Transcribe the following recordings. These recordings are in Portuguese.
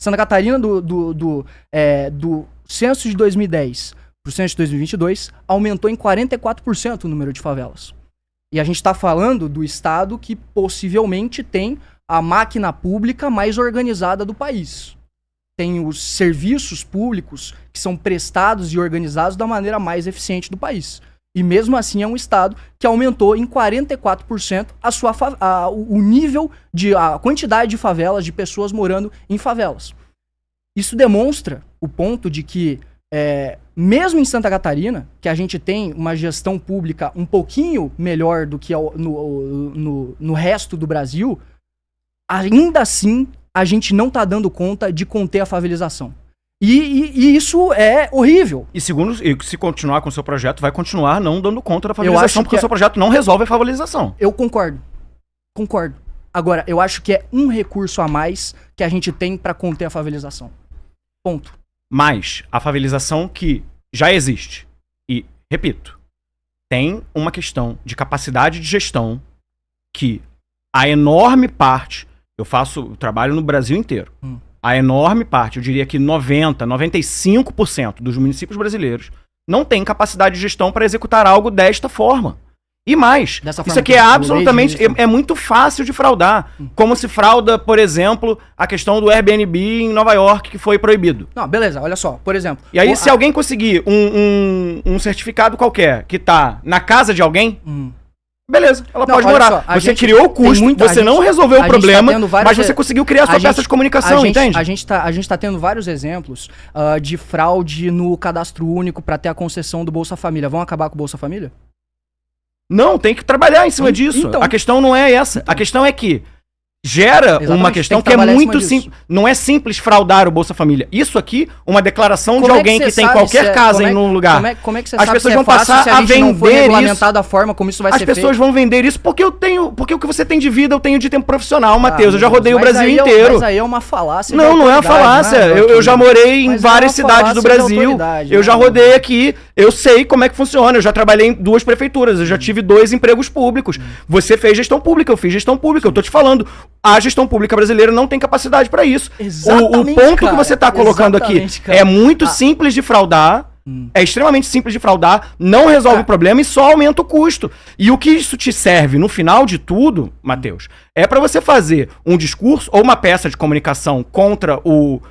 Santa Catarina, do censo de 2010 pro censo de 2022, aumentou em 44% o número de favelas. E a gente tá falando do estado que possivelmente tem a máquina pública mais organizada do país. Tem os serviços públicos que são prestados e organizados da maneira mais eficiente do país. E mesmo assim é um estado que aumentou em 44% o nível a quantidade de favelas, de pessoas morando em favelas. Isso demonstra o ponto de que, mesmo em Santa Catarina, que a gente tem uma gestão pública um pouquinho melhor do que no resto do Brasil, ainda assim a gente não tá dando conta de conter a favelização. E isso é horrível. E se continuar com o seu projeto, vai continuar não dando conta da favelização, porque o seu projeto não resolve a favelização. Eu concordo. Agora, eu acho que é um recurso a mais que a gente tem pra conter a favelização. Ponto. Mas a favelização que já existe, e, repito, tem uma questão de capacidade de gestão que a enorme parte... Eu trabalho no Brasil inteiro. A enorme parte, eu diria que 95% dos municípios brasileiros não tem capacidade de gestão para executar algo desta forma. E mais, isso aqui é absolutamente... É muito fácil de fraudar. Como se frauda, por exemplo, a questão do Airbnb em Nova York, que foi proibido. Não, beleza, olha só, por exemplo... E aí, se alguém conseguir um certificado qualquer que tá na casa de alguém... Beleza, ela pode morar. Você criou o custo, você não resolveu o problema, mas você conseguiu criar a sua peça de comunicação, entende? A gente tá tendo vários exemplos de fraude no cadastro único pra ter a concessão do Bolsa Família. Vão acabar com o Bolsa Família? Não, tem que trabalhar em cima disso. Então, a questão não é essa. A questão é que gera uma questão que é muito simples. Não é simples fraudar o Bolsa Família. Isso aqui, uma declaração de alguém que tem qualquer casa em um lugar. Como é que você As sabe pessoas se vão passar se a gente não for vender regulamentado da forma como isso vai ser feito? As pessoas vão vender isso porque o que você tem de vida eu tenho de tempo profissional, Matheus. Eu já rodei o Brasil inteiro. Mas aí é uma falácia. Não é uma falácia. Eu já morei em várias cidades do Brasil. Eu já rodei aqui. Eu sei como é que funciona. Eu já trabalhei em 2 prefeituras. Eu já tive 2 empregos públicos. Você fez gestão pública, eu fiz gestão pública. Eu tô te falando. A gestão pública brasileira não tem capacidade para isso. O ponto que você tá colocando aqui é muito simples de fraudar. É extremamente simples de fraudar, não resolve o problema e só aumenta o custo. E o que isso te serve no final de tudo, Matheus, é para você fazer um discurso ou uma peça de comunicação contra o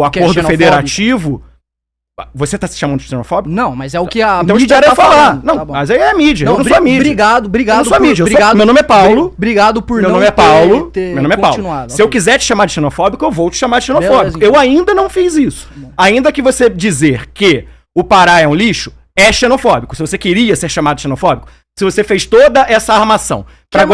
acordo federativo. Você tá se chamando de xenofóbico? Não, mas é o que a então mídia tá falar. Não, mas aí é a mídia. Eu não sou a mídia. Obrigado. Eu não sou a mídia. Meu nome é Paulo. Obrigado por meu nome é Paulo. Meu nome é Paulo. Se eu quiser te chamar de xenofóbico, eu vou te chamar de xenofóbico. Eu ainda não fiz isso. Ainda que você dizer que o Pará é um lixo, é xenofóbico. Se você queria ser chamado de xenofóbico, se você fez toda essa armação pra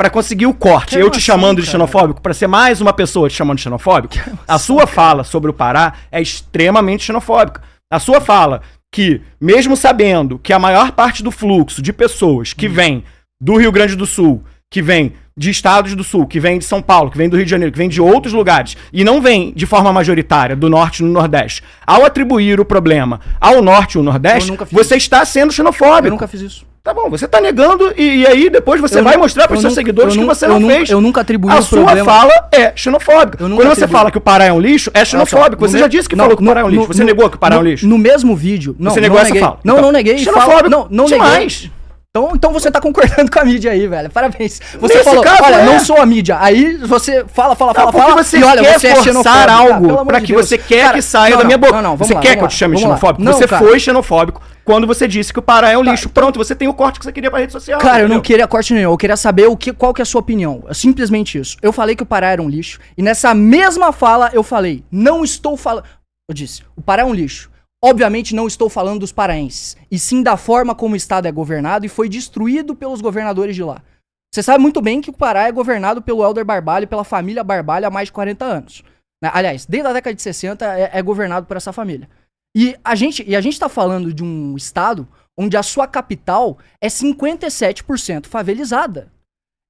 conseguir o corte, eu te chamando de xenofóbico, pra ser mais uma pessoa te chamando de xenofóbico, a sua fala sobre o Pará é extremamente xenofóbica. A sua fala que, mesmo sabendo que a maior parte do fluxo de pessoas que vem do Rio Grande do Sul, que vem de estados do Sul, que vem de São Paulo, que vem do Rio de Janeiro, que vem de outros lugares, e não vem de forma majoritária do Norte e do Nordeste, ao atribuir o problema ao Norte e ao Nordeste, você está sendo xenofóbico. Eu nunca fiz isso. Tá bom, você tá negando e aí depois você vai mostrar para os seus seguidores que você não fez. Eu nunca atribuí o problema. A sua fala é xenofóbica. Quando você fala que o Pará é um lixo, é xenofóbico. Você já disse que falou que o Pará é um lixo. Você negou que o Pará é um lixo? No mesmo vídeo. Você negou essa fala? Não neguei. Xenofóbico. Não neguei. Então você tá concordando com a mídia aí, velho. Parabéns. Você falou, olha, não sou a mídia. Aí você fala, você e olha, você é forçar algo pra que você quer que saia da minha boca. Você quer que eu te chame de xenofóbico? Você foi xenofóbico quando você disse que o Pará é um lixo. Pronto, você tem o corte que você queria pra rede social. Cara, eu não queria corte nenhum. Eu queria saber qual que é a sua opinião. É simplesmente isso. Eu falei que o Pará era um lixo. E nessa mesma fala eu falei, não estou falando... Eu disse, o Pará é um lixo. Obviamente não estou falando dos paraenses, e sim da forma como o estado é governado e foi destruído pelos governadores de lá. Você sabe muito bem que o Pará é governado pelo Helder Barbalho e pela família Barbalho há mais de 40 anos. Aliás, desde a década de 60 é governado por essa família. E a gente tá falando de um estado onde a sua capital é 57% favelizada.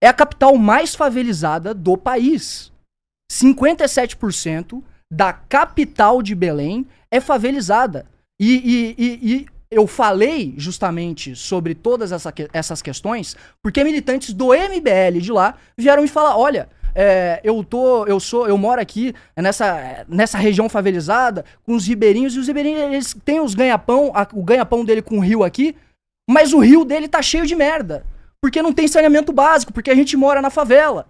É a capital mais favelizada do país. 57% da capital de Belém é favelizada. E eu falei justamente sobre todas essas questões porque militantes do MBL de lá vieram me falar, olha, eu moro aqui nessa região favelizada, com os ribeirinhos, e os ribeirinhos, eles têm os ganha-pão, o ganha-pão dele com o rio aqui, mas o rio dele tá cheio de merda. Porque não tem saneamento básico, porque a gente mora na favela.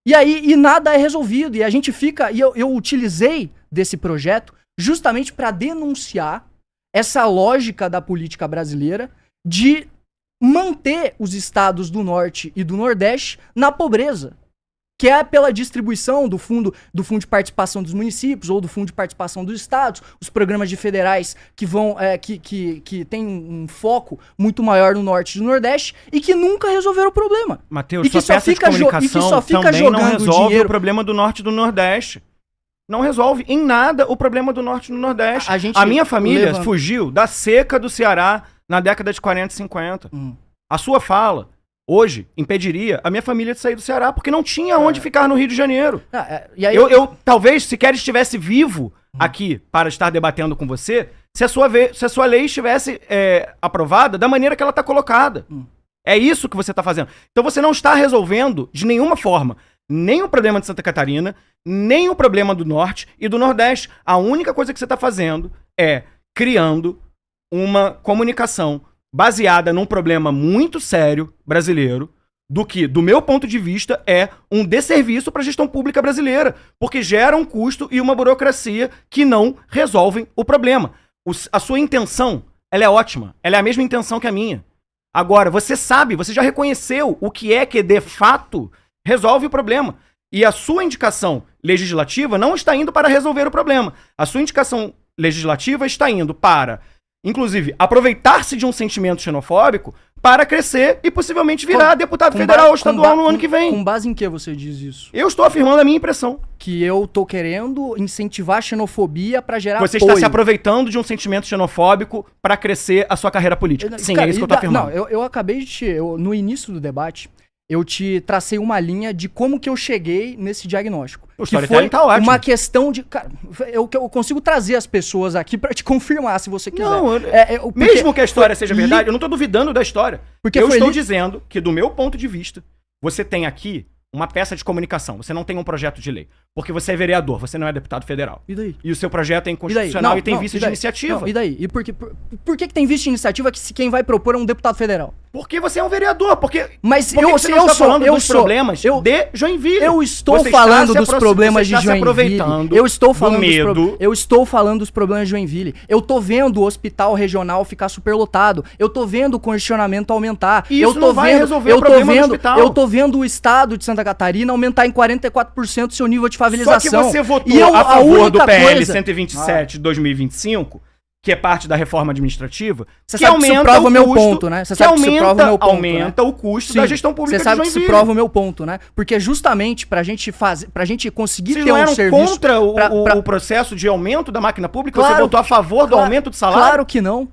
E nada é resolvido, e a gente fica... E eu utilizei desse projeto justamente para denunciar essa lógica da política brasileira de manter os estados do Norte e do Nordeste na pobreza, que é pela distribuição do fundo de participação dos municípios ou do fundo de participação dos estados, os programas de federais que vão que tem um foco muito maior no Norte e no Nordeste e que nunca resolveram o problema. Mateus, sua peça de comunicação também não resolve dinheiro. O problema do Norte e do Nordeste. Não resolve em nada o problema do Norte e do Nordeste. A minha família fugiu da seca do Ceará na década de 40 e 50. A sua fala hoje impediria a minha família de sair do Ceará, porque não tinha onde ficar no Rio de Janeiro. E aí eu talvez sequer estivesse vivo aqui para estar debatendo com você, se a sua lei estivesse aprovada da maneira que ela está colocada. É isso que você está fazendo. Então você não está resolvendo de nenhuma forma nem o problema de Santa Catarina, nem o problema do Norte e do Nordeste. A única coisa que você está fazendo é criando uma comunicação baseada num problema muito sério brasileiro, do que, do meu ponto de vista, é um desserviço para a gestão pública brasileira, porque gera um custo e uma burocracia que não resolvem o problema. A sua intenção, ela é ótima, ela é a mesma intenção que a minha. Agora, você sabe, você já reconheceu o que é que, de fato, resolve o problema. E a sua indicação legislativa não está indo para resolver o problema. A sua indicação legislativa está indo para... inclusive, aproveitar-se de um sentimento xenofóbico para crescer e possivelmente virar deputado federal ou estadual no ano que vem. Com base em que você diz isso? Eu estou afirmando a minha impressão. Que eu tô querendo incentivar a xenofobia para gerar Você está se aproveitando de um sentimento xenofóbico para crescer a sua carreira política. Sim, cara, é isso que eu tô afirmando. Não, eu acabei de no início do debate, eu te tracei uma linha de como que eu cheguei nesse diagnóstico. O storytelling tá ótimo. Uma questão de... Cara, eu consigo trazer as pessoas aqui pra te confirmar, se você quiser. Não, mesmo que a história seja verdade, eu não tô duvidando da história. Porque eu estou dizendo que, do meu ponto de vista, você tem aqui uma peça de comunicação. Você não tem um projeto de lei. Porque você é vereador, você não é deputado federal. E daí? E o seu projeto é inconstitucional e tem vice de iniciativa. Não, e daí? E por que tem vice de iniciativa se quem vai propor é um deputado federal? Porque você é um vereador, Mas eu sou falando dos problemas de Joinville. Eu estou falando dos problemas de Joinville. Eu estou falando do dos problemas de Joinville. Eu tô vendo o hospital regional ficar superlotado. Eu tô vendo o congestionamento aumentar. E isso não vai resolver o problema do hospital. Eu tô vendo o estado de Santa Catarina aumentar em 44% seu nível de favelização. Só que você votou a favor do PL 127 de 2025, que é parte da reforma administrativa, você sabe que isso prova o meu ponto, né? Você sabe que isso prova o meu ponto, aumenta o custo da gestão pública de Joinville. Você sabe que isso prova o meu ponto, né? Porque justamente pra gente conseguir ter um serviço... Vocês não eram contra o processo de aumento da máquina pública? Você votou a favor do aumento do salário?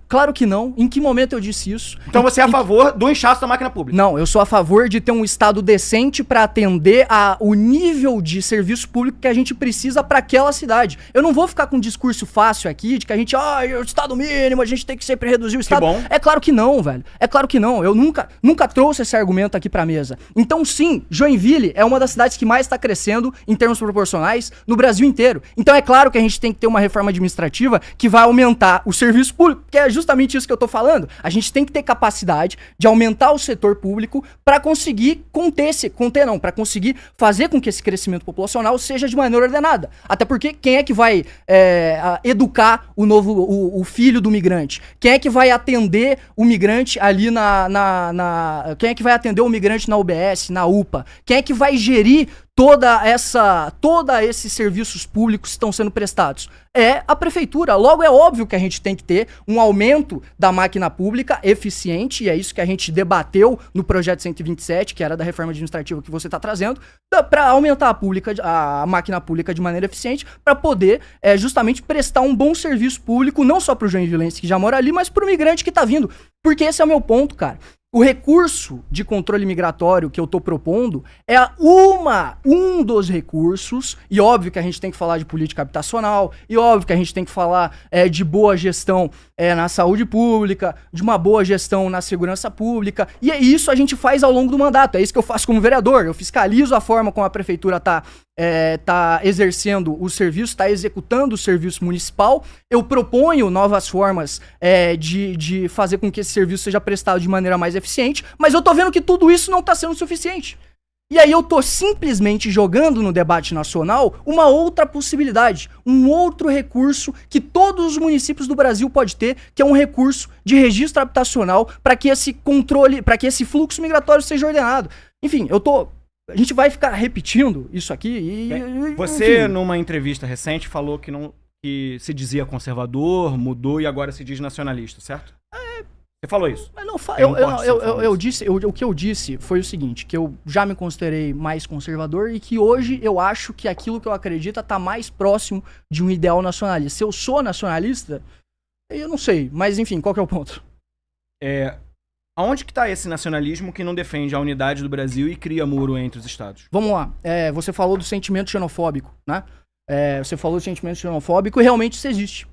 Claro que não. Em que momento eu disse isso? Então você é a favor do inchaço da máquina pública? Não, eu sou a favor de ter um Estado decente pra atender o nível de serviço público que a gente precisa pra aquela cidade. Eu não vou ficar com um discurso fácil aqui de que a gente... o Estado mínimo, a gente tem que sempre reduzir o Estado. Que bom. É claro que não, velho. É claro que não. Eu nunca trouxe esse argumento aqui pra mesa. Então, sim, Joinville é uma das cidades que mais está crescendo em termos proporcionais no Brasil inteiro. Então, é claro que a gente tem que ter uma reforma administrativa que vai aumentar o serviço público, que é justamente isso que eu tô falando. A gente tem que ter capacidade de aumentar o setor público pra conseguir pra conseguir fazer com que esse crescimento populacional seja de maneira ordenada. Até porque quem é que vai educar o filho do migrante? Quem é que vai atender o migrante ali quem é que vai atender o migrante na UBS, na UPA? Quem é que vai gerir todos esses serviços públicos que estão sendo prestados? É a prefeitura. Logo, é óbvio que a gente tem que ter um aumento da máquina pública eficiente, e é isso que a gente debateu no projeto 127, que era da reforma administrativa que você está trazendo, para aumentar a máquina pública de maneira eficiente, para poder justamente prestar um bom serviço público, não só para o joinvilense que já mora ali, mas para o migrante que está vindo. Porque esse é o meu ponto, cara. O recurso de controle migratório que eu tô propondo é um dos recursos, e óbvio que a gente tem que falar de política habitacional, e óbvio que a gente tem que falar de boa gestão na saúde pública, de uma boa gestão na segurança pública, e isso a gente faz ao longo do mandato, é isso que eu faço como vereador, eu fiscalizo a forma como a prefeitura tá exercendo o serviço, tá executando o serviço municipal, eu proponho novas formas de fazer com que esse serviço seja prestado de maneira mais eficiente, mas eu tô vendo que tudo isso não tá sendo suficiente. E aí eu tô simplesmente jogando no debate nacional uma outra possibilidade, um outro recurso que todos os municípios do Brasil podem ter, que é um recurso de registro habitacional para que esse controle, para que esse fluxo migratório seja ordenado. Enfim, a gente vai ficar repetindo isso aqui e... Você, numa entrevista recente, falou que se dizia conservador, mudou e agora se diz nacionalista, certo? Você falou isso. Mas não o que eu disse foi o seguinte, que eu já me considerei mais conservador e que hoje eu acho que aquilo que eu acredito tá mais próximo de um ideal nacionalista. Se eu sou nacionalista, eu não sei, mas enfim, qual que é o ponto? Aonde que tá esse nacionalismo que não defende a unidade do Brasil e cria muro entre os estados? Vamos lá. Você falou do sentimento xenofóbico, né? Você falou do sentimento xenofóbico e realmente isso existe.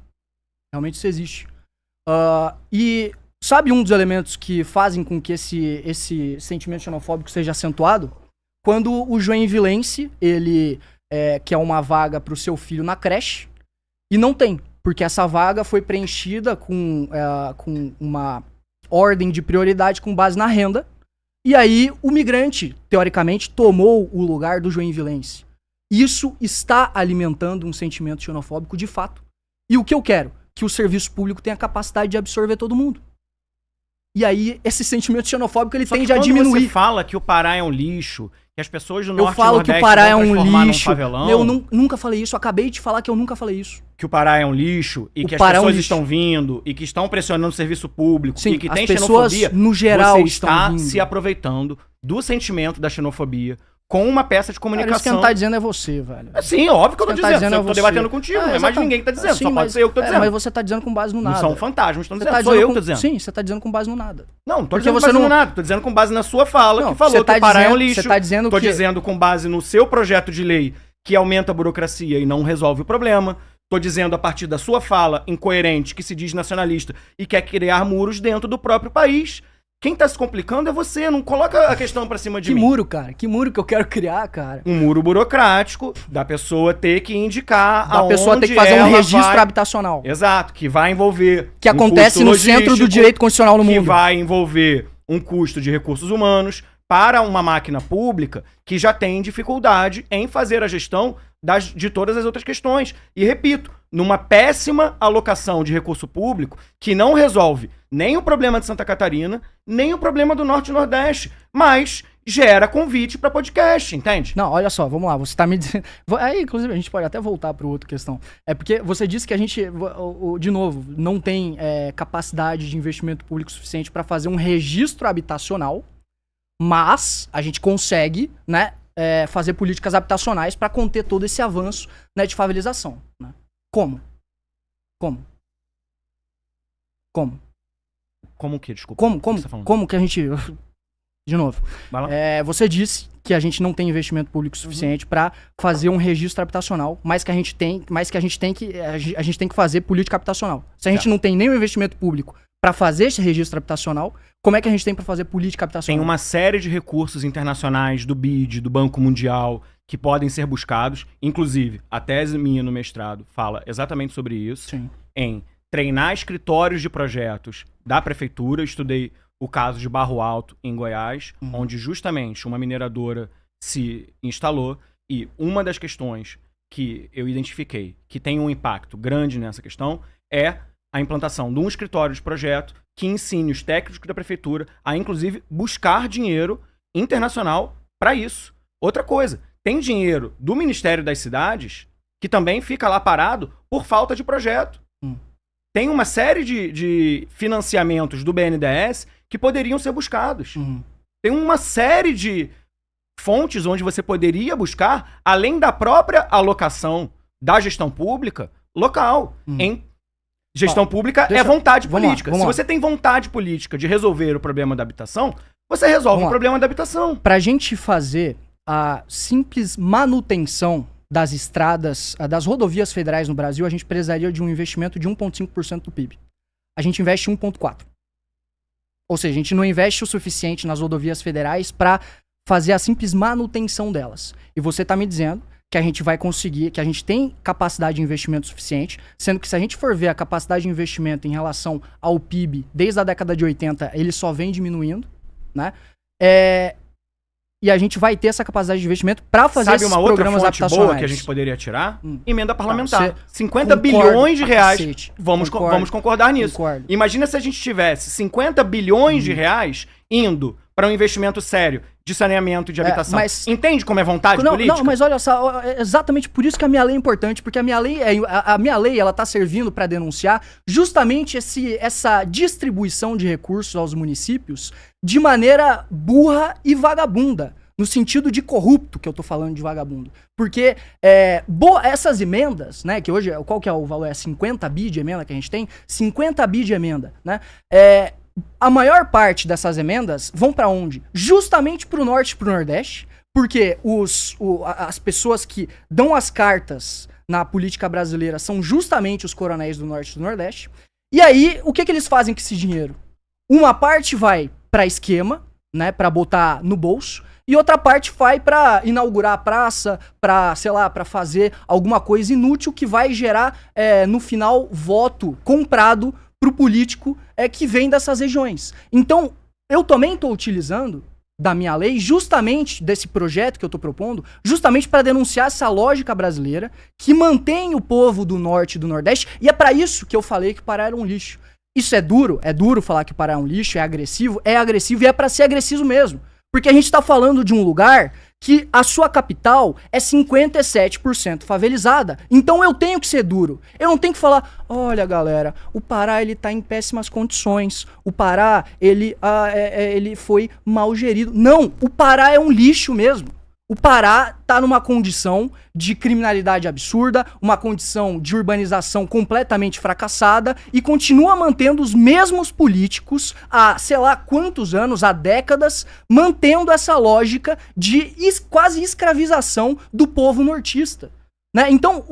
Realmente isso existe. E sabe um dos elementos que fazem com que esse sentimento xenofóbico seja acentuado? Quando o joinvilense, ele quer uma vaga pro seu filho na creche e não tem, porque essa vaga foi preenchida com uma ordem de prioridade com base na renda, e aí o migrante, teoricamente, tomou o lugar do joinvilense. Isso está alimentando um sentimento xenofóbico de fato. E o que eu quero? Que o serviço público tenha a capacidade de absorver todo mundo. E aí, esse sentimento xenofóbico, ele tende a diminuir. Você fala que o Pará é um lixo, que as pessoas do Norte e Nordeste que o Pará é um lixo. Favelão, eu nunca falei isso, eu acabei de falar que eu nunca falei isso. Que o Pará é um lixo e que as pessoas estão vindo e que estão pressionando o serviço público. Sim, e que tem xenofobia. No geral, você está se aproveitando do sentimento da xenofobia com uma peça de comunicação. Isso que não tá dizendo é você, velho. Sim, óbvio que eu tô dizendo. Eu tô debatendo contigo, não é mais ninguém que tá dizendo. Só pode ser eu que tô dizendo. Mas você tá dizendo com base no nada. Não são fantasmas, estão dizendo. Sou eu que tô dizendo. Sim, você tá dizendo com base no nada. Não tô dizendo com base no nada. Tô dizendo com base na sua fala, que falou que o Pará é um lixo. Você tá dizendo tô dizendo com base no seu projeto de lei que aumenta a burocracia e não resolve o problema. Tô dizendo a partir da sua fala incoerente, que se diz nacionalista e quer criar muros dentro do próprio país. Quem tá se complicando é você, não coloca a questão pra cima de mim. Que muro, cara? Que muro que eu quero criar, cara? Um muro burocrático, da pessoa ter que indicar da pessoa ter que fazer um registro habitacional. Exato, que vai envolver que acontece no centro do direito constitucional no mundo. Que vai envolver um custo de recursos humanos para uma máquina pública que já tem dificuldade em fazer a gestão de todas as outras questões. E repito, numa péssima alocação de recurso público que não resolve nem o problema de Santa Catarina, nem o problema do Norte e Nordeste, mas gera convite para podcast, entende? Não, olha só, vamos lá, você tá me dizendo... Aí, inclusive, a gente pode até voltar para outra questão. É porque você disse que a gente, de novo, não tem capacidade de investimento público suficiente para fazer um registro habitacional, mas a gente consegue, né, fazer políticas habitacionais para conter todo esse avanço, né, de favelização. Né? Como? Como o quê? Desculpa. Como que a gente... De novo. Você disse que a gente não tem investimento público suficiente para fazer um registro habitacional, mas que a gente tem que fazer política habitacional. Se a gente não tem nenhum investimento público para fazer esse registro habitacional, como é que a gente tem para fazer política habitacional? Tem uma série de recursos internacionais do BID, do Banco Mundial, que podem ser buscados. Inclusive, a tese minha no mestrado fala exatamente sobre isso. Sim. Em treinar escritórios de projetos da prefeitura. Estudei o caso de Barro Alto, em Goiás, onde justamente uma mineradora se instalou. E uma das questões que eu identifiquei que tem um impacto grande nessa questão é a implantação de um escritório de projeto que ensine os técnicos da prefeitura a, inclusive, buscar dinheiro internacional para isso. Outra coisa, tem dinheiro do Ministério das Cidades que também fica lá parado por falta de projeto. Tem uma série de financiamentos do BNDES que poderiam ser buscados. Tem uma série de fontes onde você poderia buscar, além da própria alocação da gestão pública local, em Gestão pública é vontade política. Se você tem vontade política de resolver o problema da habitação, você resolve o problema da habitação. Pra gente fazer a simples manutenção das estradas, das rodovias federais no Brasil, a gente precisaria de um investimento de 1,5% do PIB. A gente investe 1,4%. Ou seja, a gente não investe o suficiente nas rodovias federais para fazer a simples manutenção delas. E você tá me dizendo que a gente vai conseguir, que a gente tem capacidade de investimento suficiente, sendo que se a gente for ver a capacidade de investimento em relação ao PIB, desde a década de 80, ele só vem diminuindo, né? E a gente vai ter essa capacidade de investimento para fazer esses programas habitacionais. Sabe uma outra fonte boa que a gente poderia tirar? Emenda parlamentar. 50 bilhões de reais. Vamos concordar nisso. Concordo. Imagina se a gente tivesse 50 bilhões de reais indo para um investimento sério de saneamento e de habitação. Entende como é vontade política? Não, mas olha só, exatamente por isso que a minha lei é importante, porque a minha lei ela tá servindo para denunciar justamente essa distribuição de recursos aos municípios de maneira burra e vagabunda. No sentido de corrupto que eu tô falando de vagabundo. Porque essas emendas, né, que hoje, qual que é o valor? É 50 bi de emenda que a gente tem? 50 bi de emenda, né? A maior parte dessas emendas vão para onde? Justamente para o norte e para o nordeste, porque as pessoas que dão as cartas na política brasileira são justamente os coronéis do norte e do nordeste. E aí, o que eles fazem com esse dinheiro? Uma parte vai para esquema, né, para botar no bolso, e outra parte vai para inaugurar a praça, para, sei lá, para fazer alguma coisa inútil que vai gerar, no final, voto comprado pro político que vem dessas regiões. Então, eu também estou utilizando da minha lei, justamente desse projeto que eu estou propondo, justamente para denunciar essa lógica brasileira que mantém o povo do norte e do nordeste, e é para isso que eu falei que o Pará era um lixo. Isso é duro falar que o Pará é um lixo, é agressivo e é para ser agressivo mesmo. Porque a gente está falando de um lugar que a sua capital é 57% favelizada. Então eu tenho que ser duro. Eu não tenho que falar, olha galera, o Pará ele tá em péssimas condições. O Pará ele foi mal gerido. Não, o Pará é um lixo mesmo. O Pará tá numa condição de criminalidade absurda, uma condição de urbanização completamente fracassada e continua mantendo os mesmos políticos há, sei lá quantos anos, há décadas, mantendo essa lógica de quase escravização do povo nortista. Né? Então,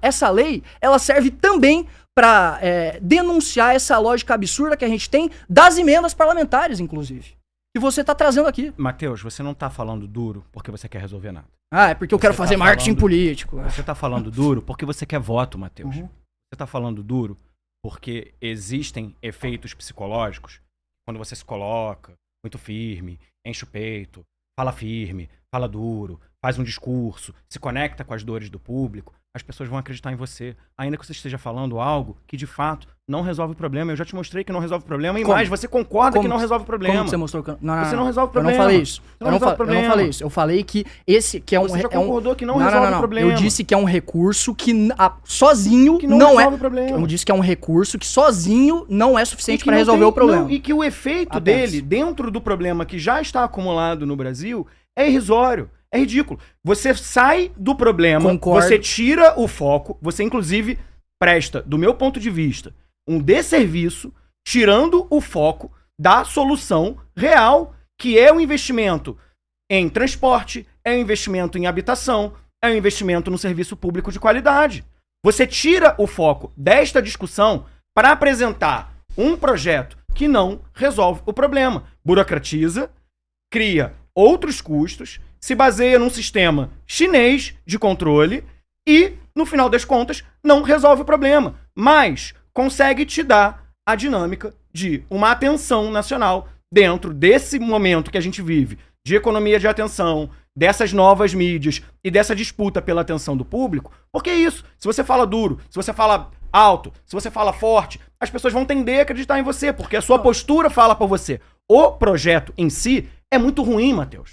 essa lei, ela serve também para denunciar essa lógica absurda que a gente tem das emendas parlamentares, inclusive. Que você tá trazendo aqui. Matheus, você não tá falando duro porque você quer resolver nada. É porque eu quero fazer marketing político. Você tá falando duro porque você quer voto, Matheus. Você tá falando duro porque existem efeitos psicológicos quando você se coloca muito firme, enche o peito, fala firme, fala duro, faz um discurso, se conecta com as dores do público, as pessoas vão acreditar em você. Ainda que você esteja falando algo que, de fato, não resolve o problema. Eu já te mostrei que não resolve o problema. E mais, você concorda que não resolve o problema. Como você mostrou que você não resove o problema. Eu não falei isso. Eu não falei isso. Eu falei que esse que é um... Você já concordou que não resolve o problema. Eu disse que é um recurso que sozinho que não resolve o problema. Eu disse que é um recurso que sozinho não é suficiente para resolver o problema. E que o efeito dele, dentro do problema que já está acumulado no Brasil, é irrisório. É ridículo. Você sai do problema, você tira o foco, você inclusive presta, do meu ponto de vista, um desserviço, tirando o foco da solução real, que é o investimento em transporte, é o investimento em habitação, é o investimento no serviço público de qualidade. Você tira o foco desta discussão para apresentar um projeto que não resolve o problema. Burocratiza, cria outros custos, se baseia num sistema chinês de controle e, no final das contas, não resolve o problema, mas consegue te dar a dinâmica de uma atenção nacional dentro desse momento que a gente vive, de economia de atenção, dessas novas mídias e dessa disputa pela atenção do público, porque é isso. Se você fala duro, se você fala alto, se você fala forte, as pessoas vão tender a acreditar em você, porque a sua postura fala por você. O projeto em si é muito ruim, Matheus.